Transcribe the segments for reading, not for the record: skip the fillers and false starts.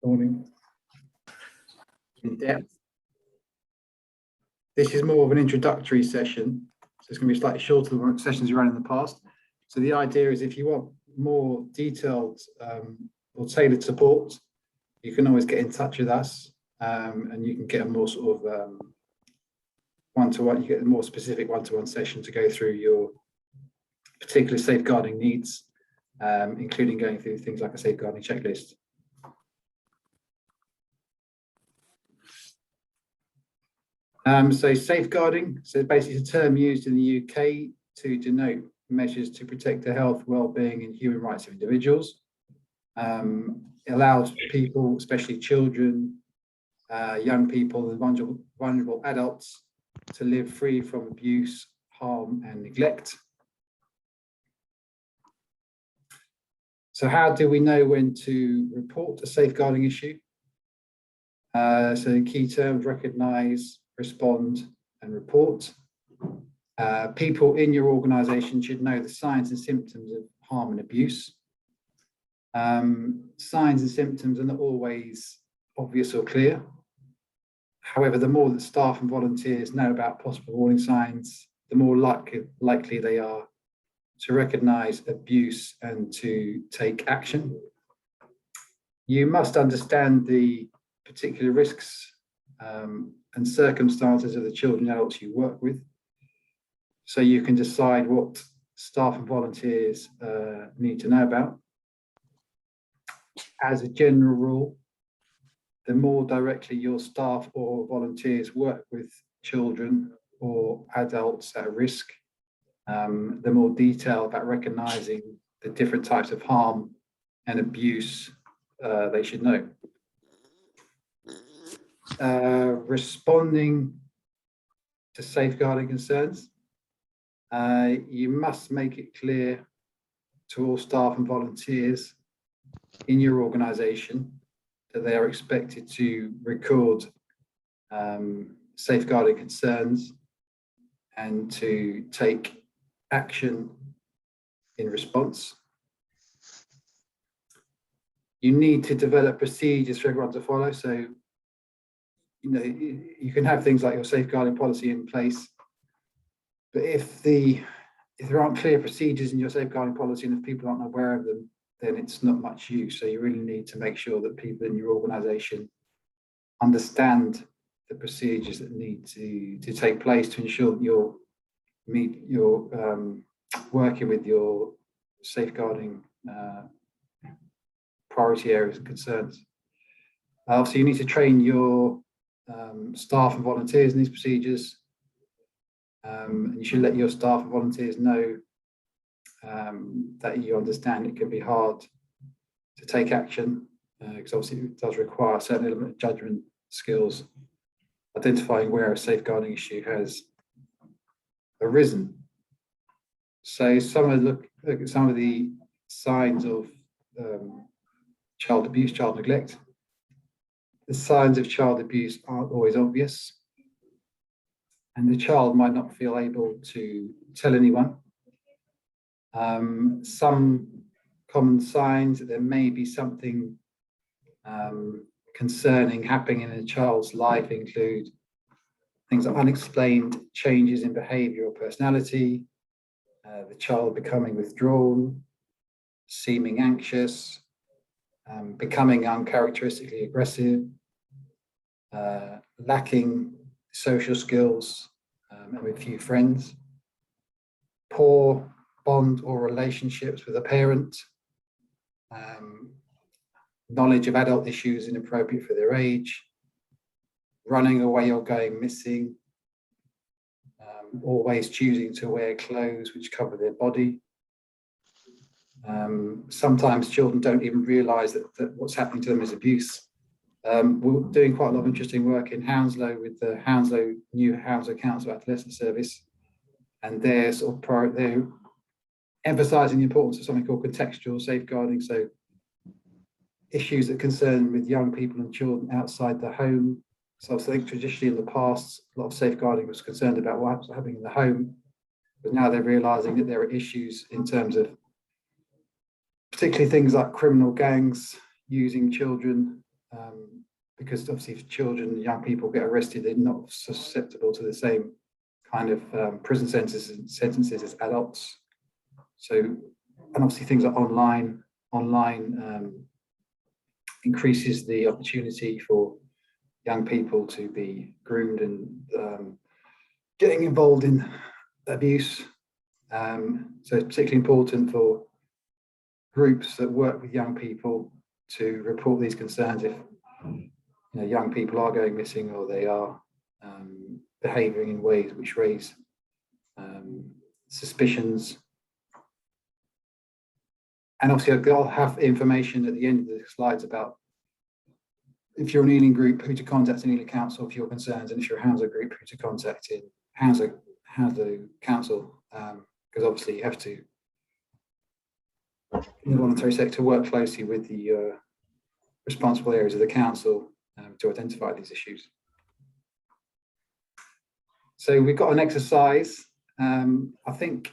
Morning. In depth. This is more of an introductory session, so it's going to be slightly shorter than the sessions you ran in the past. So the idea is, if you want more detailed or tailored support, you can always get in touch with us, and you can get a more sort of one-to-one. You get a more specific one-to-one session to go through your particular safeguarding needs, including going through things like a safeguarding checklist. So safeguarding, so basically it's a term used in the UK to denote measures to protect the health, well-being and human rights of individuals. It allows people, especially children, young people and vulnerable adults, to live free from abuse, harm and neglect. So how do we know when to report a safeguarding issue? So the key terms: recognise, respond and report. People in your organisation should know the signs and symptoms of harm and abuse. Signs and symptoms are not always obvious or clear. However, the more that staff and volunteers know about possible warning signs, the more likely they are to recognise abuse and to take action. You must understand the particular risks and circumstances of the children and adults you work with, so you can decide what staff and volunteers need to know about. As a general rule, the more directly your staff or volunteers work with children or adults at risk, the more detail about recognising the different types of harm and abuse they should know. Responding to safeguarding concerns, you must make it clear to all staff and volunteers in your organisation that they are expected to record safeguarding concerns and to take action in response. You need to develop procedures for everyone to follow. So, you can have things like your safeguarding policy in place, but if there aren't clear procedures in your safeguarding policy and if people aren't aware of them, then it's not much use. So you really need to make sure that people in your organisation understand the procedures that need to take place to ensure that you're working with your safeguarding priority areas and concerns. So you need to train your staff and volunteers in these procedures, and you should let your staff and volunteers know that you understand it can be hard to take action, because obviously it does require a certain element of judgment skills, identifying where a safeguarding issue has arisen. So look at some of the signs of child abuse, child neglect. The signs of child abuse aren't always obvious, and the child might not feel able to tell anyone. Some common signs that there may be something concerning happening in a child's life include things like unexplained changes in behaviour or personality, the child becoming withdrawn, seeming anxious, becoming uncharacteristically aggressive, lacking social skills and with few friends, poor bond or relationships with a parent, knowledge of adult issues inappropriate for their age, running away or going missing, always choosing to wear clothes which cover their body. Sometimes children don't even realise that what's happening to them is abuse. We're doing quite a lot of interesting work in Hounslow with the new Hounslow Council Adolescent Service, and they're emphasising the importance of something called contextual safeguarding. So issues that concern with young people and children outside the home. So I think traditionally in the past, a lot of safeguarding was concerned about what's happening in the home, but now they're realising that there are issues in terms of particularly things like criminal gangs using children because obviously if children and young people get arrested, they're not susceptible to the same kind of prison sentences as adults. So, and obviously things like online increases the opportunity for young people to be groomed and getting involved in abuse. So it's particularly important for groups that work with young people to report these concerns if young people are going missing or they are behaving in ways which raise suspicions. And obviously I'll have information at the end of the slides about if you're an Ealing group, who to contact in Ealing Council for your concerns, and if you're a Hounslow group, who to contact in Hounslow Council, because obviously you have to, in the voluntary sector, work closely with the responsible areas of the council to identify these issues. So we've got an exercise. I think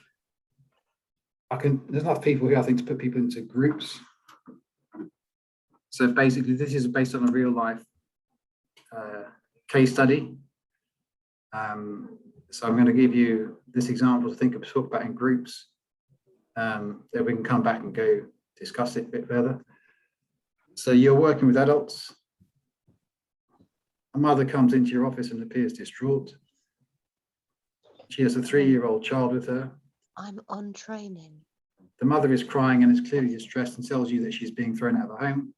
there's enough people here, I think, to put people into groups. So basically, this is based on a real life case study. So I'm going to give you this example to talk about in groups. Then we can come back and go discuss it a bit further. So you're working with adults. A mother comes into your office and appears distraught. She has a 3-year-old child with her. I'm on training. The mother is crying and is clearly distressed and tells you that she's being thrown out of the home.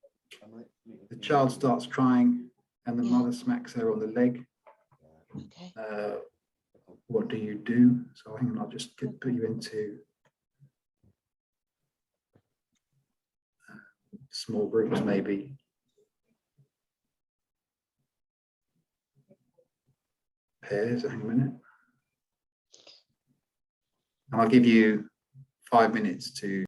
The child starts crying and the mother smacks her on the leg. Okay. What do you do? So hang on, I'll just put you into small groups maybe. Pairs, hang a minute. And I'll give you 5 minutes to